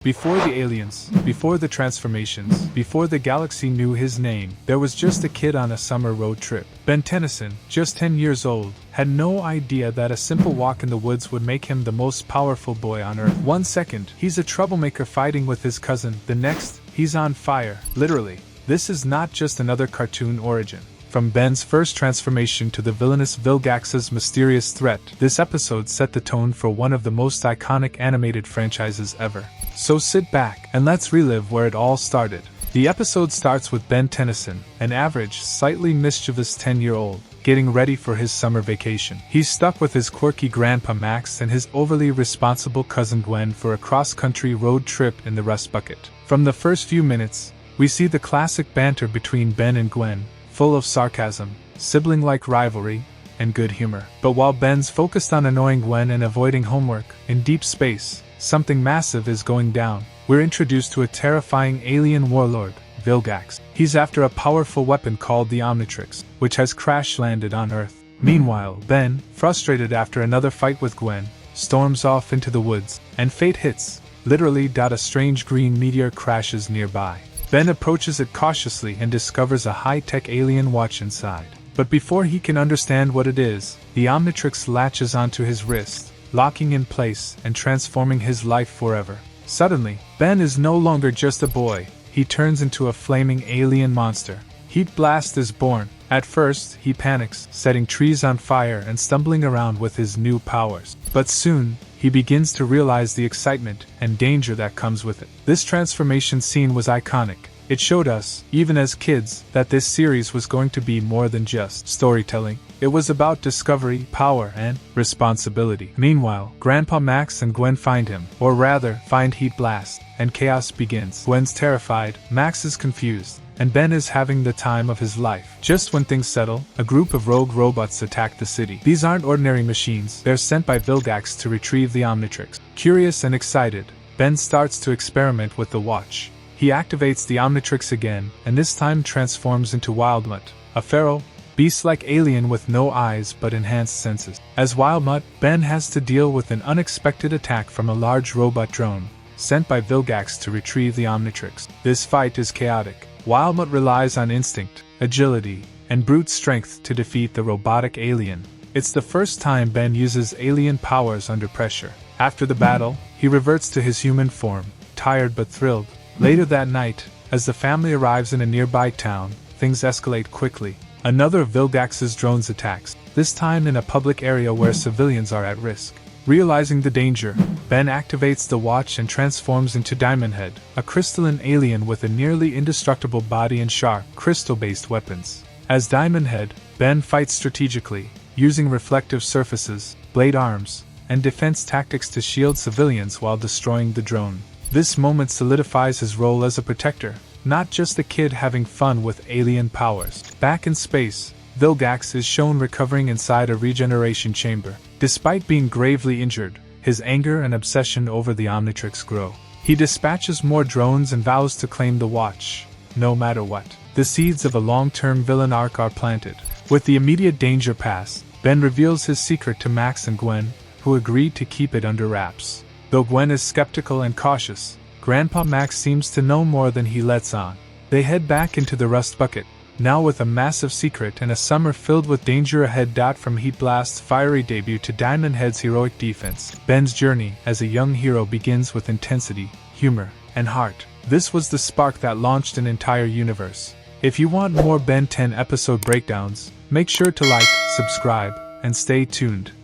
Before the aliens, before the transformations, before the galaxy knew his name, there was just a kid on a summer road trip. Ben Tennyson, just 10 years old, had no idea that a simple walk in the woods would make him the most powerful boy on Earth. 1 second, he's a troublemaker fighting with his cousin. The next, he's on fire. Literally. This is not just another cartoon origin. From Ben's first transformation to the villainous Vilgax's mysterious threat, this episode set the tone for one of the most iconic animated franchises ever. So sit back, and let's relive where it all started. The episode starts with Ben Tennyson, an average, slightly mischievous 10-year-old, getting ready for his summer vacation. He's stuck with his quirky Grandpa Max and his overly responsible cousin Gwen for a cross-country road trip in the Rust Bucket. From the first few minutes, we see the classic banter between Ben and Gwen, full of sarcasm, sibling-like rivalry, and good humor. But while Ben's focused on annoying Gwen and avoiding homework, in deep space, something massive is going down. We're introduced to a terrifying alien warlord, Vilgax. He's after a powerful weapon called the Omnitrix, which has crash-landed on Earth. Meanwhile, Ben, frustrated after another fight with Gwen, storms off into the woods, and fate hits. Literally, a strange green meteor crashes nearby. Ben approaches it cautiously and discovers a high-tech alien watch inside. But before he can understand what it is, the Omnitrix latches onto his wrist, locking in place and transforming his life forever. Suddenly, Ben is no longer just a boy, he turns into a flaming alien monster. Heatblast is born. At first, he panics, setting trees on fire and stumbling around with his new powers. But soon, he begins to realize the excitement and danger that comes with it. This transformation scene was iconic. It showed us, even as kids, that this series was going to be more than just storytelling. It was about discovery, power, and responsibility. Meanwhile, Grandpa Max and Gwen find him, or rather, find Heatblast, and chaos begins. Gwen's terrified, Max is confused, and Ben is having the time of his life. Just when things settle, a group of rogue robots attack the city. These aren't ordinary machines, they're sent by Vilgax to retrieve the Omnitrix. Curious and excited, Ben starts to experiment with the watch. He activates the Omnitrix again, and this time transforms into Wildmutt, a feral, beast-like alien with no eyes but enhanced senses. As Wildmutt, Ben has to deal with an unexpected attack from a large robot drone, sent by Vilgax to retrieve the Omnitrix. This fight is chaotic. Wildmutt relies on instinct, agility, and brute strength to defeat the robotic alien. It's the first time Ben uses alien powers under pressure. After the battle, he reverts to his human form, tired but thrilled. Later that night, as the family arrives in a nearby town, things escalate quickly. Another of Vilgax's drones attacks, this time in a public area where civilians are at risk. Realizing the danger, Ben activates the watch and transforms into Diamond Head, a crystalline alien with a nearly indestructible body and sharp, crystal-based weapons. As Diamond Head, Ben fights strategically, using reflective surfaces, blade arms, and defense tactics to shield civilians while destroying the drone. This moment solidifies his role as a protector, not just a kid having fun with alien powers. Back in space, Vilgax is shown recovering inside a regeneration chamber. Despite being gravely injured, his anger and obsession over the Omnitrix grow. He dispatches more drones and vows to claim the watch, no matter what. The seeds of a long-term villain arc are planted. With the immediate danger past, Ben reveals his secret to Max and Gwen, who agreed to keep it under wraps. Though Gwen is skeptical and cautious, Grandpa Max seems to know more than he lets on. They head back into the Rust Bucket, now with a massive secret and a summer filled with danger ahead. From Heatblast's fiery debut to Diamond Head's heroic defense, Ben's journey as a young hero begins with intensity, humor, and heart. This was the spark that launched an entire universe. If you want more Ben 10 episode breakdowns, make sure to like, subscribe, and stay tuned.